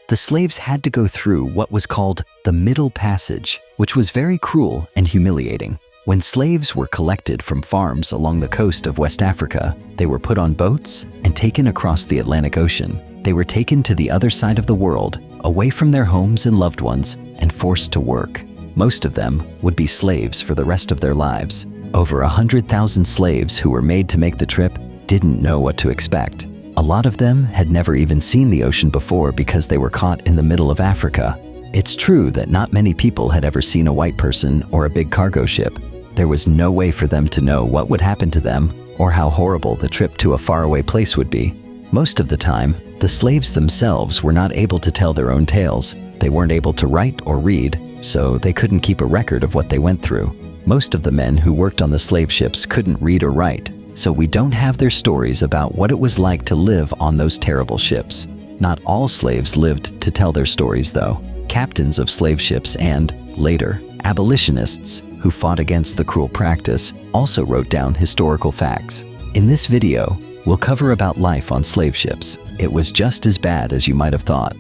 the slaves had to go through what was called the Middle Passage, which was very cruel and humiliating. When slaves were collected from farms along the coast of West Africa, they were put on boats and taken across the Atlantic Ocean. They were taken to the other side of the world, away from their homes and loved ones, and forced to work. Most of them would be slaves for the rest of their lives. Over 100,000 slaves who were made to make the trip didn't know what to expect. A lot of them had never even seen the ocean before because they were caught in the middle of Africa. It's true that not many people had ever seen a white person or a big cargo ship. There was no way for them to know what would happen to them or how horrible the trip to a faraway place would be. Most of the time, the slaves themselves were not able to tell their own tales. They weren't able to write or read, so they couldn't keep a record of what they went through. Most of the men who worked on the slave ships couldn't read or write, so we don't have their stories about what it was like to live on those terrible ships. Not all slaves lived to tell their stories, though. Captains of slave ships and, later, abolitionists who fought against the cruel practice also wrote down historical facts. In this video, we'll cover about life on slave ships. It was just as bad as you might have thought.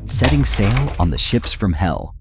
Setting sail on the ships from hell.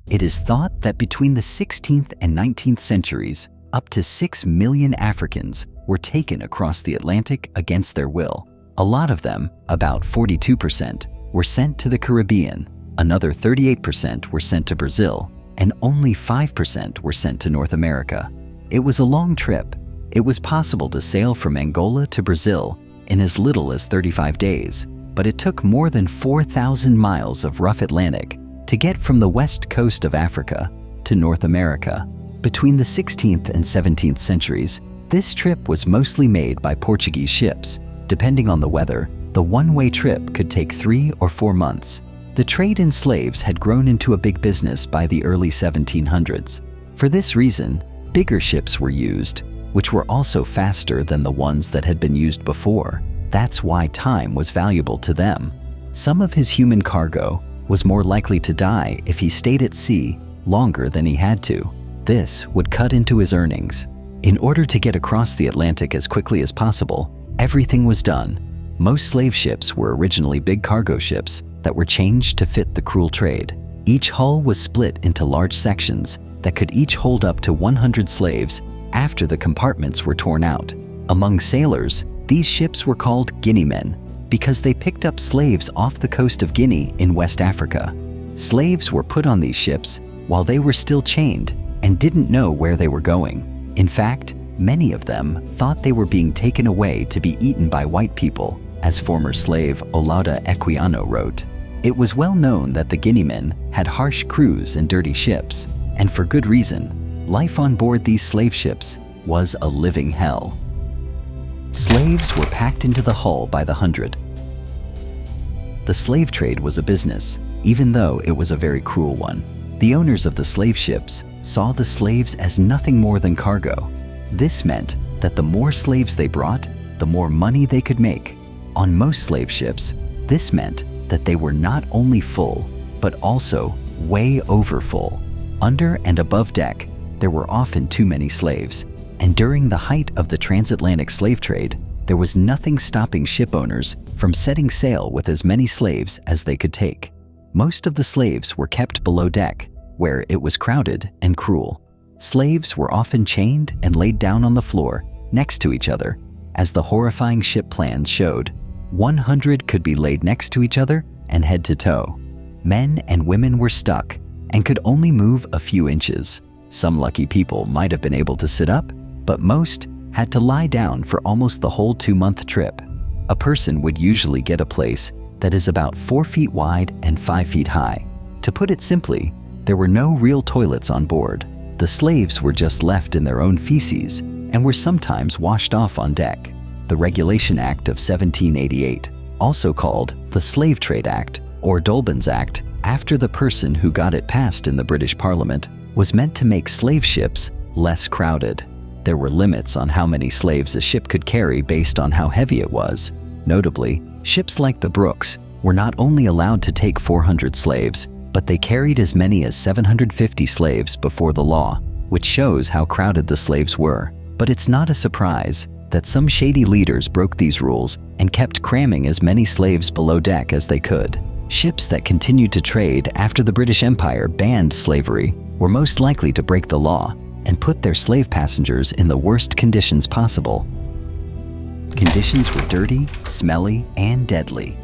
It is thought that between the 16th and 19th centuries, up to 6 million Africans were taken across the Atlantic against their will. A lot of them, about 42%, were sent to the Caribbean, another 38% were sent to Brazil, and only 5% were sent to North America. It was a long trip. It was possible to sail from Angola to Brazil in as little as 35 days, but it took more than 4,000 miles of rough Atlantic to get from the west coast of Africa to North America. Between the 16th and 17th centuries, this trip was mostly made by Portuguese ships. Depending on the weather, the one-way trip could take 3 or 4 months. The trade in slaves had grown into a big business by the early 1700s. For this reason, bigger ships were used, which were also faster than the ones that had been used before. That's why time was valuable to them. Some of his human cargo was more likely to die if he stayed at sea longer than he had to. This would cut into his earnings. In order to get across the Atlantic as quickly as possible, everything was done. Most slave ships were originally big cargo ships that were changed to fit the cruel trade. Each hull was split into large sections that could each hold up to 100 slaves after the compartments were torn out. Among sailors, these ships were called Guineamen because they picked up slaves off the coast of Guinea in West Africa. Slaves were put on these ships while they were still chained and didn't know where they were going. In fact, many of them thought they were being taken away to be eaten by white people, as former slave Olaudah Equiano wrote. It was well known that the Guineamen had harsh crews and dirty ships, and for good reason. Life on board these slave ships was a living hell. Slaves were packed into the hull by the hundred. The slave trade was a business, even though it was a very cruel one. The owners of the slave ships saw the slaves as nothing more than cargo. This meant that the more slaves they brought, the more money they could make. On most slave ships, this meant that they were not only full, but also way over full. Under and above deck, there were often too many slaves, and during the height of the transatlantic slave trade, there was nothing stopping ship owners from setting sail with as many slaves as they could take. Most of the slaves were kept below deck, where it was crowded and cruel. Slaves were often chained and laid down on the floor next to each other. As the horrifying ship plans showed, 100 could be laid next to each other and head to toe. Men and women were stuck and could only move a few inches. Some lucky people might have been able to sit up, but most had to lie down for almost the whole 2-month trip. A person would usually get a place that is about 4 feet wide and 5 feet high. To put it simply, there were no real toilets on board. The slaves were just left in their own feces and were sometimes washed off on deck. The Regulation Act of 1788, also called the Slave Trade Act or Dolben's Act, after the person who got it passed in the British Parliament, was meant to make slave ships less crowded. There were limits on how many slaves a ship could carry based on how heavy it was. Notably, ships like the Brooks were not only allowed to take 400 slaves, but they carried as many as 750 slaves before the law, which shows how crowded the slaves were. But it's not a surprise. that some shady leaders broke these rules and kept cramming as many slaves below deck as they could. Ships that continued to trade after the British Empire banned slavery were most likely to break the law and put their slave passengers in the worst conditions possible. Conditions were dirty, smelly, and deadly.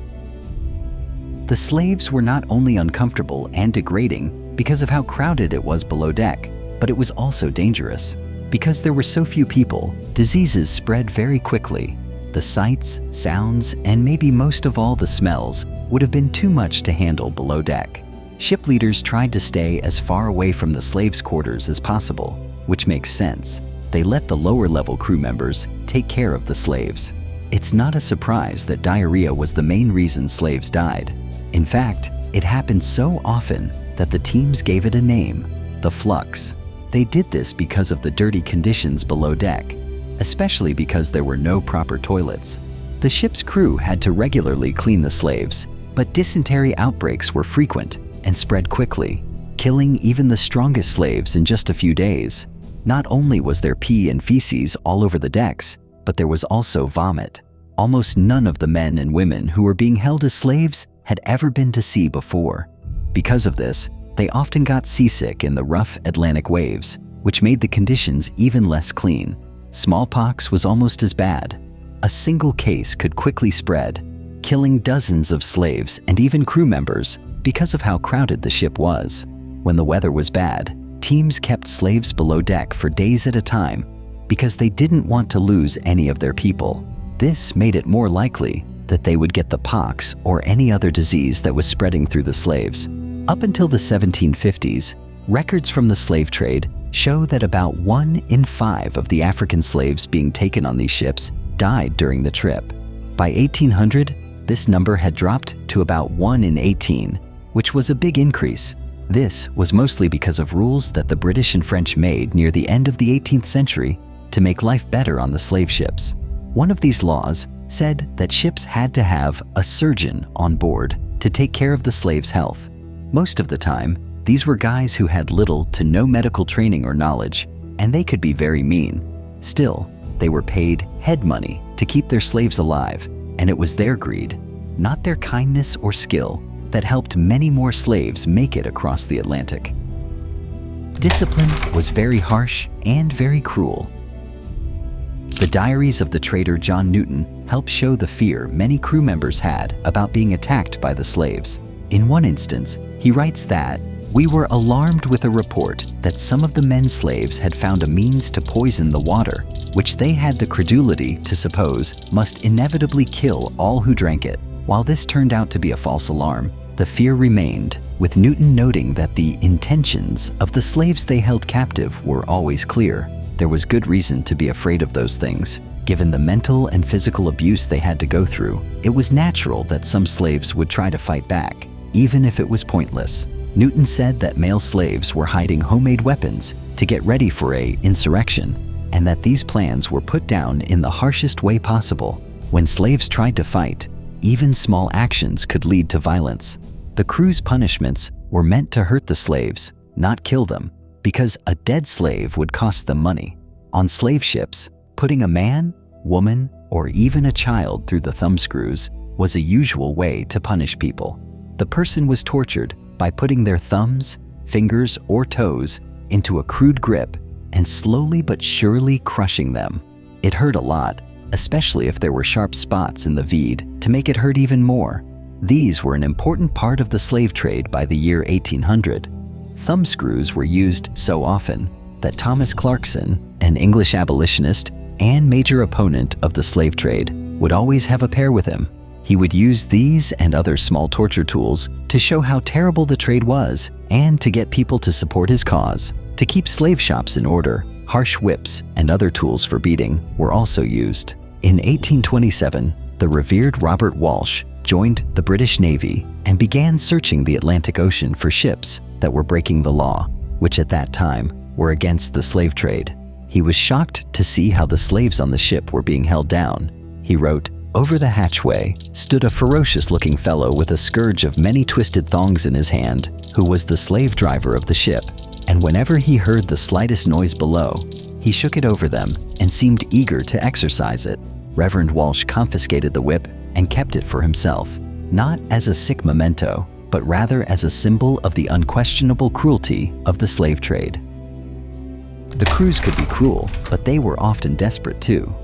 The slaves were not only uncomfortable and degrading because of how crowded it was below deck, but it was also dangerous. Because there were so few people, diseases spread very quickly. The sights, sounds, and maybe most of all the smells would have been too much to handle below deck. Ship leaders tried to stay as far away from the slaves' quarters as possible, which makes sense. They let the lower-level crew members take care of the slaves. It's not a surprise that diarrhea was the main reason slaves died. In fact, it happened so often that the teams gave it a name, the flux. They did this because of the dirty conditions below deck, especially because there were no proper toilets. The ship's crew had to regularly clean the slaves, but dysentery outbreaks were frequent and spread quickly, killing even the strongest slaves in just a few days. Not only was there pee and feces all over the decks, but there was also vomit. Almost none of the men and women who were being held as slaves had ever been to sea before. Because of this, they often got seasick in the rough Atlantic waves, which made the conditions even less clean. Smallpox was almost as bad. A single case could quickly spread, killing dozens of slaves and even crew members because of how crowded the ship was. When the weather was bad, teams kept slaves below deck for days at a time because they didn't want to lose any of their people. This made it more likely that they would get the pox or any other disease that was spreading through the slaves. Up until the 1750s, records from the slave trade show that about 1 in 5 of the African slaves being taken on these ships died during the trip. By 1800, this number had dropped to about 1 in 18, which was a big increase. This was mostly because of rules that the British and French made near the end of the 18th century to make life better on the slave ships. One of these laws said that ships had to have a surgeon on board to take care of the slaves' health. Most of the time, these were guys who had little to no medical training or knowledge, and they could be very mean. Still, they were paid head money to keep their slaves alive, and it was their greed, not their kindness or skill, that helped many more slaves make it across the Atlantic. Discipline was very harsh and very cruel. The diaries of the trader John Newton help show the fear many crew members had about being attacked by the slaves. In one instance, he writes that, "We were alarmed with a report that some of the men slaves had found a means to poison the water, which they had the credulity to suppose must inevitably kill all who drank it." While this turned out to be a false alarm, the fear remained, with Newton noting that the intentions of the slaves they held captive were always clear. There was good reason to be afraid of those things. Given the mental and physical abuse they had to go through, it was natural that some slaves would try to fight back, even if it was pointless. Newton said that male slaves were hiding homemade weapons to get ready for an insurrection, and that these plans were put down in the harshest way possible. When slaves tried to fight, even small actions could lead to violence. The crew's punishments were meant to hurt the slaves, not kill them, because a dead slave would cost them money. On slave ships, putting a man, woman, or even a child through the thumbscrews was a usual way to punish people. The person was tortured by putting their thumbs, fingers, or toes into a crude grip and slowly but surely crushing them. It hurt a lot, especially if there were sharp spots in the vide to make it hurt even more. These were an important part of the slave trade by the year 1800. Thumbscrews were used so often that Thomas Clarkson, an English abolitionist and major opponent of the slave trade, would always have a pair with him. He would use these and other small torture tools to show how terrible the trade was and to get people to support his cause. To keep slave shops in order, harsh whips and other tools for beating were also used. In 1827, the revered Robert Walsh joined the British Navy and began searching the Atlantic Ocean for ships that were breaking the law, which at that time were against the slave trade. He was shocked to see how the slaves on the ship were being held down. He wrote, "Over the hatchway stood a ferocious-looking fellow with a scourge of many twisted thongs in his hand, who was the slave driver of the ship, and whenever he heard the slightest noise below, he shook it over them and seemed eager to exercise it. Reverend Walsh confiscated the whip and kept it for himself, not as a sick memento, but rather as a symbol of the unquestionable cruelty of the slave trade. The crews could be cruel, but they were often desperate too.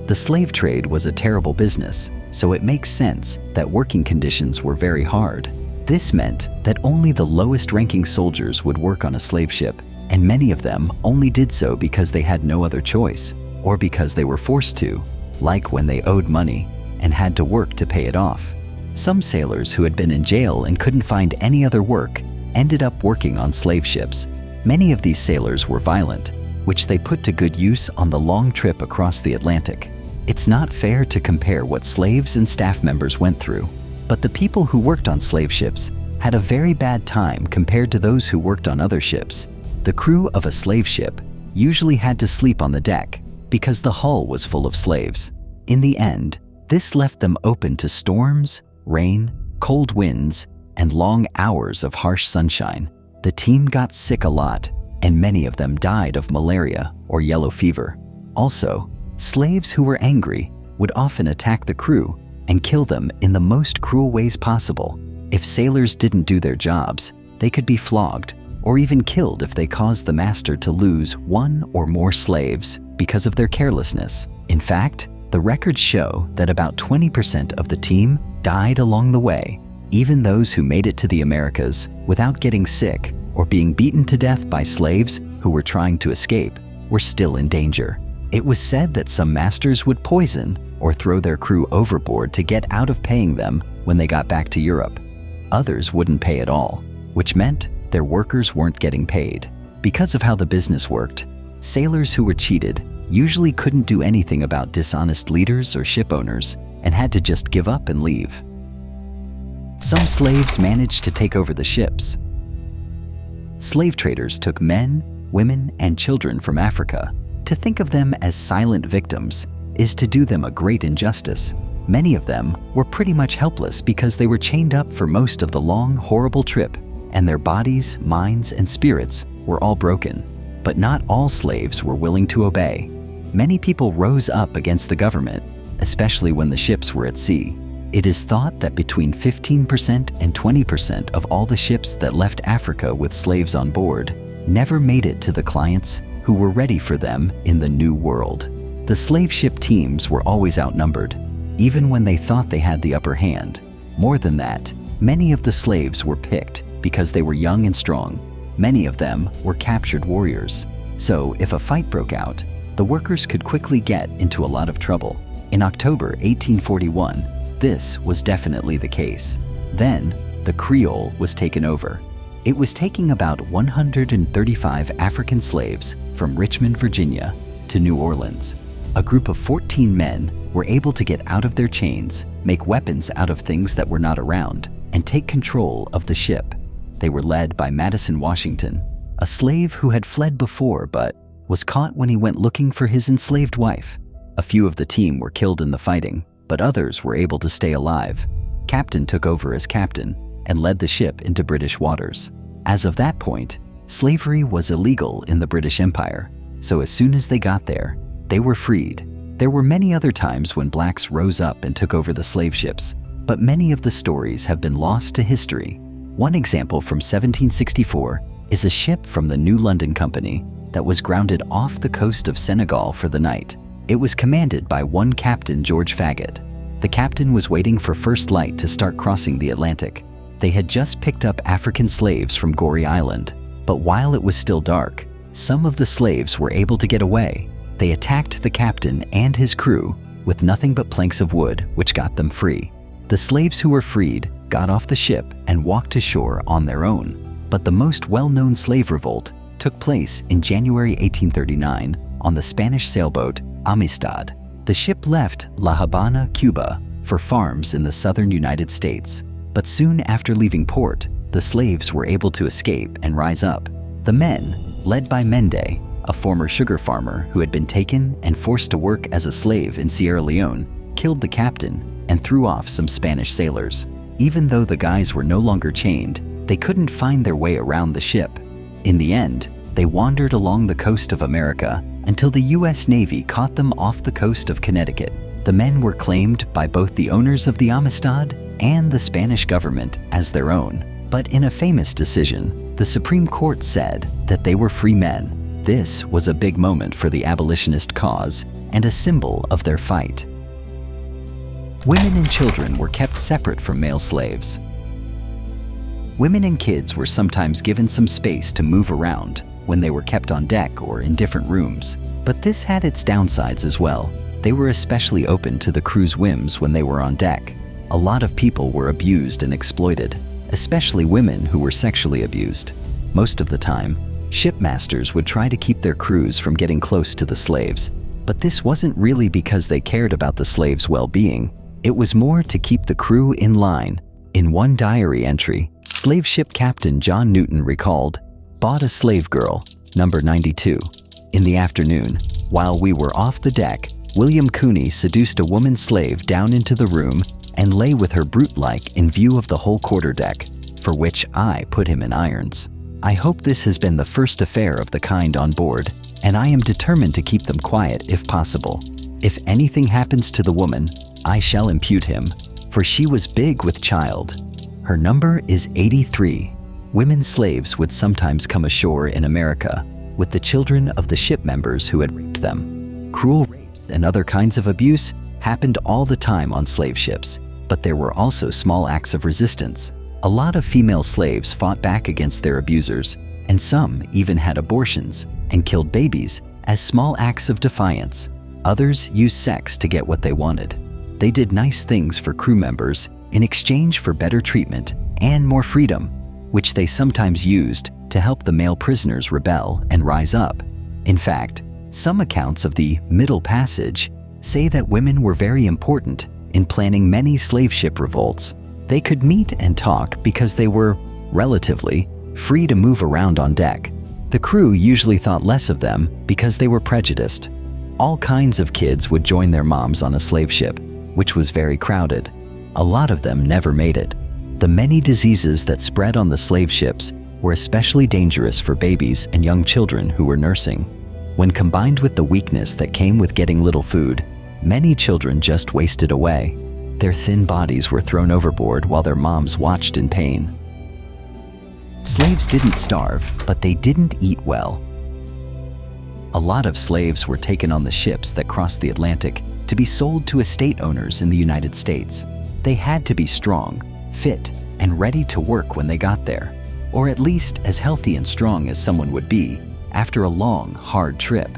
The slave trade was a terrible business, so it makes sense that working conditions were very hard. This meant that only the lowest-ranking soldiers would work on a slave ship, and many of them only did so because they had no other choice, or because they were forced to, like when they owed money and had to work to pay it off. Some sailors who had been in jail and couldn't find any other work ended up working on slave ships. Many of these sailors were violent, which they put to good use on the long trip across the Atlantic. It's not fair to compare what slaves and staff members went through, but the people who worked on slave ships had a very bad time compared to those who worked on other ships. The crew of a slave ship usually had to sleep on the deck because the hull was full of slaves. In the end, this left them open to storms, rain, cold winds, and long hours of harsh sunshine. The team got sick a lot, and many of them died of malaria or yellow fever. Also, slaves who were angry would often attack the crew and kill them in the most cruel ways possible. If sailors didn't do their jobs, they could be flogged or even killed if they caused the master to lose one or more slaves because of their carelessness. In fact, the records show that about 20% of the team died along the way. Even those who made it to the Americas without getting sick or being beaten to death by slaves who were trying to escape were still in danger. It was said that some masters would poison or throw their crew overboard to get out of paying them when they got back to Europe. Others wouldn't pay at all, which meant their workers weren't getting paid. Because of how the business worked, sailors who were cheated usually couldn't do anything about dishonest leaders or ship owners and had to just give up and leave. Some slaves managed to take over the ships. Slave traders took men, women, and children from Africa. To think of them as silent victims is to do them a great injustice. Many of them were pretty much helpless because they were chained up for most of the long, horrible trip, and their bodies, minds, and spirits were all broken. But not all slaves were willing to obey. Many people rose up against the government, especially when the ships were at sea. It is thought that between 15% and 20% of all the ships that left Africa with slaves on board never made it to the clients who were ready for them in the New World. The slave ship teams were always outnumbered, even when they thought they had the upper hand. More than that, many of the slaves were picked because they were young and strong. Many of them were captured warriors. So if a fight broke out, the workers could quickly get into a lot of trouble. In October 1841, this was definitely the case. Then, the Creole was taken over. It was taking about 135 African slaves from Richmond, Virginia, to New Orleans. A group of 14 men were able to get out of their chains, make weapons out of things that were not around, and take control of the ship. They were led by Madison Washington, a slave who had fled before but was caught when he went looking for his enslaved wife. A few of the team were killed in the fighting, but others were able to stay alive. Captain took over as captain and led the ship into British waters. As of that point, slavery was illegal in the British Empire, so as soon as they got there, they were freed. There were many other times when blacks rose up and took over the slave ships, but many of the stories have been lost to history. One example from 1764 is a ship from the New London Company that was grounded off the coast of Senegal for the night. It was commanded by one Captain George Faggett. The captain was waiting for first light to start crossing the Atlantic. They had just picked up African slaves from Goree Island, but while it was still dark, some of the slaves were able to get away. They attacked the captain and his crew with nothing but planks of wood, which got them free. The slaves who were freed got off the ship and walked to shore on their own. But the most well-known slave revolt took place in January 1839 on the Spanish sailboat Amistad. The ship left La Habana, Cuba, for farms in the southern United States. But soon after leaving port, the slaves were able to escape and rise up. The men, led by Mende, a former sugar farmer who had been taken and forced to work as a slave in Sierra Leone, killed the captain and threw off some Spanish sailors. Even though the guys were no longer chained, they couldn't find their way around the ship. In the end, they wandered along the coast of America until the US Navy caught them off the coast of Connecticut. The men were claimed by both the owners of the Amistad and the Spanish government as their own. But in a famous decision, the Supreme Court said that they were free men. This was a big moment for the abolitionist cause and a symbol of their fight. Women and children were kept separate from male slaves. Women and kids were sometimes given some space to move around when they were kept on deck or in different rooms. But this had its downsides as well. They were especially open to the crew's whims when they were on deck. A lot of people were abused and exploited, especially women who were sexually abused. Most of the time, shipmasters would try to keep their crews from getting close to the slaves. But this wasn't really because they cared about the slaves' well-being. It was more to keep the crew in line. In one diary entry, slave ship captain John Newton recalled, "Bought a slave girl, number 92. In the afternoon, while we were off the deck, William Cooney seduced a woman slave down into the room and lay with her brute-like in view of the whole quarterdeck, for which I put him in irons. I hope this has been the first affair of the kind on board, and I am determined to keep them quiet if possible. If anything happens to the woman, I shall impute him, for she was big with child. Her number is 83. Women slaves would sometimes come ashore in America with the children of the ship members who had raped them. Cruel rapes and other kinds of abuse happened all the time on slave ships, but there were also small acts of resistance. A lot of female slaves fought back against their abusers, and some even had abortions and killed babies as small acts of defiance. Others used sex to get what they wanted. They did nice things for crew members in exchange for better treatment and more freedom, which they sometimes used to help the male prisoners rebel and rise up. In fact, some accounts of the Middle Passage say that women were very important in planning many slave ship revolts. They could meet and talk because they were, relatively, free to move around on deck. The crew usually thought less of them because they were prejudiced. All kinds of kids would join their moms on a slave ship, which was very crowded. A lot of them never made it. The many diseases that spread on the slave ships were especially dangerous for babies and young children who were nursing. When combined with the weakness that came with getting little food, many children just wasted away. Their thin bodies were thrown overboard while their moms watched in pain. Slaves didn't starve, but they didn't eat well. A lot of slaves were taken on the ships that crossed the Atlantic to be sold to estate owners in the United States. They had to be strong, fit, and ready to work when they got there, or at least as healthy and strong as someone would be after a long, hard trip.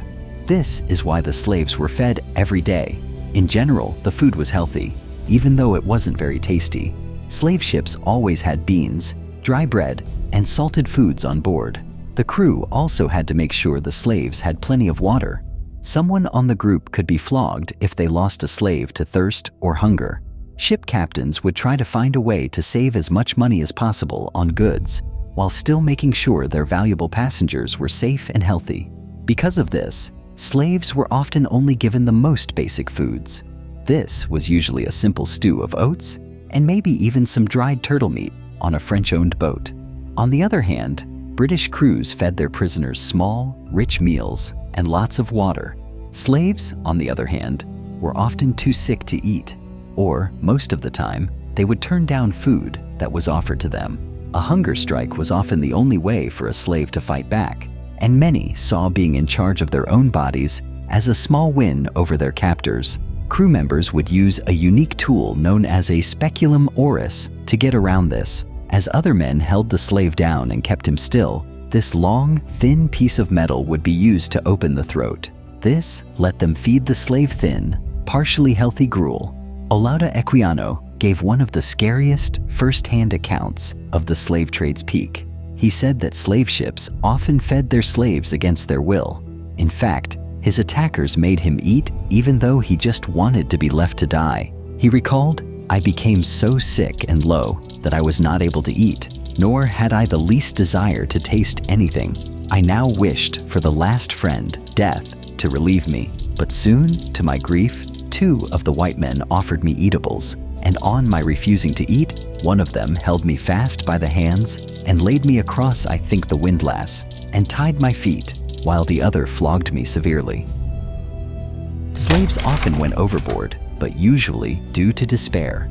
This is why the slaves were fed every day. In general, the food was healthy, even though it wasn't very tasty. Slave ships always had beans, dry bread, and salted foods on board. The crew also had to make sure the slaves had plenty of water. Someone on the group could be flogged if they lost a slave to thirst or hunger. Ship captains would try to find a way to save as much money as possible on goods, while still making sure their valuable passengers were safe and healthy. Because of this, slaves were often only given the most basic foods. This was usually a simple stew of oats and maybe even some dried turtle meat on a French-owned boat. On the other hand, British crews fed their prisoners small, rich meals and lots of water. Slaves, on the other hand, were often too sick to eat, or most of the time, they would turn down food that was offered to them. A hunger strike was often the only way for a slave to fight back, and many saw being in charge of their own bodies as a small win over their captors. Crew members would use a unique tool known as a speculum oris to get around this. As other men held the slave down and kept him still, this long, thin piece of metal would be used to open the throat. This let them feed the slave thin, partially healthy gruel. Olaudah Equiano gave one of the scariest first-hand accounts of the slave trade's peak. He said that slave ships often fed their slaves against their will. In fact, his attackers made him eat even though he just wanted to be left to die. He recalled, "I became so sick and low that I was not able to eat, nor had I the least desire to taste anything. I now wished for the last friend, death, to relieve me. But soon, to my grief, 2 of the white men offered me eatables, and on my refusing to eat, one of them held me fast by the hands and laid me across, I think, the windlass, and tied my feet. while the other flogged me severely. Slaves often went overboard, but usually due to despair.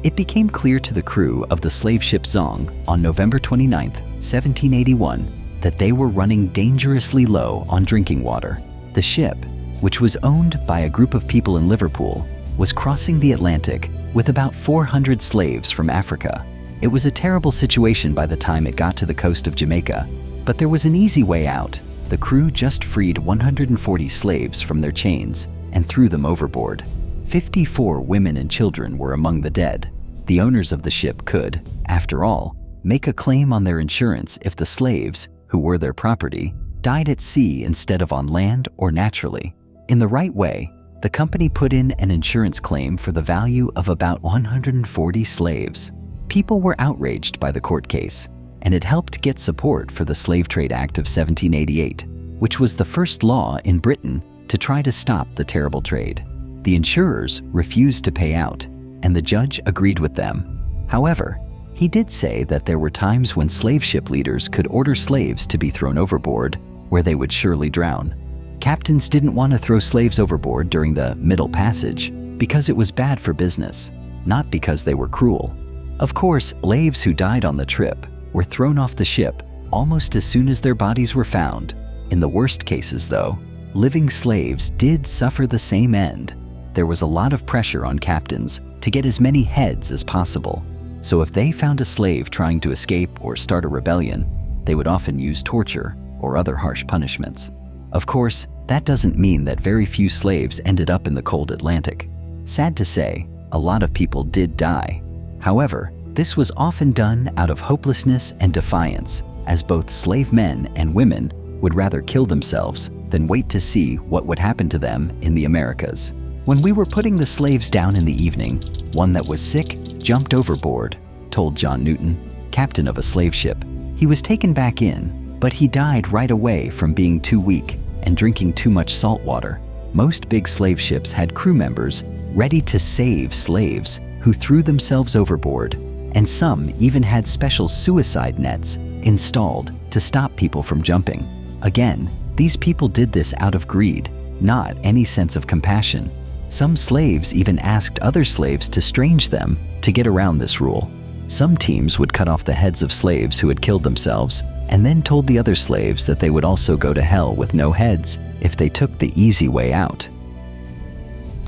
It became clear to the crew of the slave ship Zong on November 29, 1781, that they were running dangerously low on drinking water. The ship, which was owned by a group of people in Liverpool, was crossing the Atlantic with about 400 slaves from Africa. It was a terrible situation by the time it got to the coast of Jamaica, but there was an easy way out. The crew just freed 140 slaves from their chains and threw them overboard. 54 women and children were among the dead. The owners of the ship could, after all, make a claim on their insurance if the slaves, who were their property, died at sea instead of on land or naturally. In the right way, the company put in an insurance claim for the value of about 140 slaves. People were outraged by the court case, and it helped get support for the Slave Trade Act of 1788, which was the first law in Britain to try to stop the terrible trade. The insurers refused to pay out, and the judge agreed with them. However, he did say that there were times when slave ship leaders could order slaves to be thrown overboard, where they would surely drown. Captains didn't want to throw slaves overboard during the Middle Passage because it was bad for business, not because they were cruel. Of course, slaves who died on the trip were thrown off the ship almost as soon as their bodies were found. In the worst cases, though, living slaves did suffer the same end. There was a lot of pressure on captains to get as many heads as possible. So if they found a slave trying to escape or start a rebellion, they would often use torture or other harsh punishments. Of course, that doesn't mean that very few slaves ended up in the cold Atlantic. Sad to say, a lot of people did die. However, this was often done out of hopelessness and defiance, as both slave men and women would rather kill themselves than wait to see what would happen to them in the Americas. When we were putting the slaves down in the evening, one that was sick jumped overboard, told John Newton, captain of a slave ship. He was taken back in, but he died right away from being too weak and drinking too much salt water. Most big slave ships had crew members ready to save slaves who threw themselves overboard, and some even had special suicide nets installed to stop people from jumping. Again, these people did this out of greed, not any sense of compassion. Some slaves even asked other slaves to strange them to get around this rule. Some teams would cut off the heads of slaves who had killed themselves and then told the other slaves that they would also go to hell with no heads if they took the easy way out.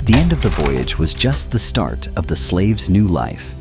The end of the voyage was just the start of the slave's new life.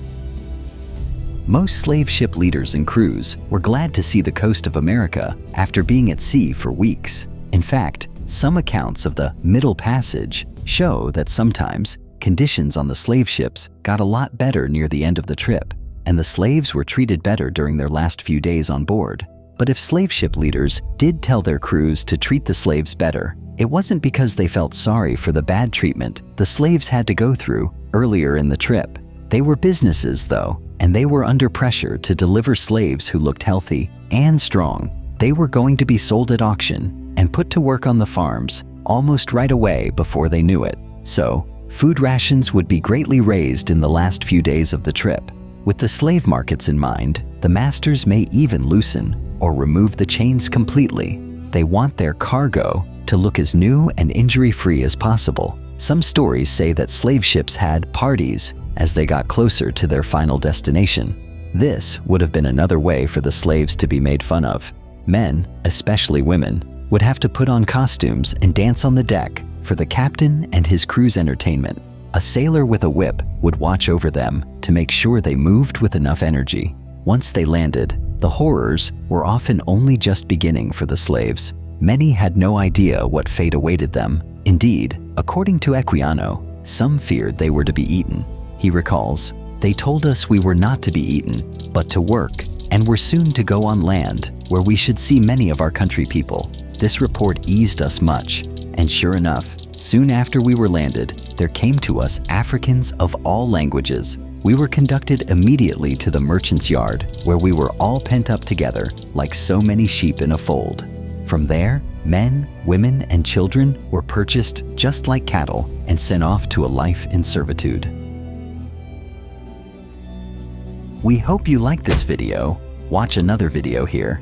Most slave ship leaders and crews were glad to see the coast of America after being at sea for weeks. In fact, some accounts of the Middle Passage show that sometimes conditions on the slave ships got a lot better near the end of the trip, and the slaves were treated better during their last few days on board. But if slave ship leaders did tell their crews to treat the slaves better, it wasn't because they felt sorry for the bad treatment the slaves had to go through earlier in the trip. They were businesses, though, and they were under pressure to deliver slaves who looked healthy and strong. They were going to be sold at auction and put to work on the farms almost right away before they knew it. So, food rations would be greatly raised in the last few days of the trip. With the slave markets in mind, the masters may even loosen or remove the chains completely. They want their cargo to look as new and injury-free as possible. Some stories say that slave ships had parties as they got closer to their final destination. This would have been another way for the slaves to be made fun of. Men, especially women, would have to put on costumes and dance on the deck for the captain and his crew's entertainment. A sailor with a whip would watch over them to make sure they moved with enough energy. Once they landed, the horrors were often only just beginning for the slaves. Many had no idea what fate awaited them. Indeed, according to Equiano, some feared they were to be eaten. He recalls, "They told us we were not to be eaten, but to work, and were soon to go on land, where we should see many of our country people. This report eased us much, and sure enough, soon after we were landed, there came to us Africans of all languages. We were conducted immediately to the merchant's yard, where we were all pent up together like so many sheep in a fold. From there, men, women, and children were purchased just like cattle and sent off to a life in servitude." We hope you liked this video. Watch another video here.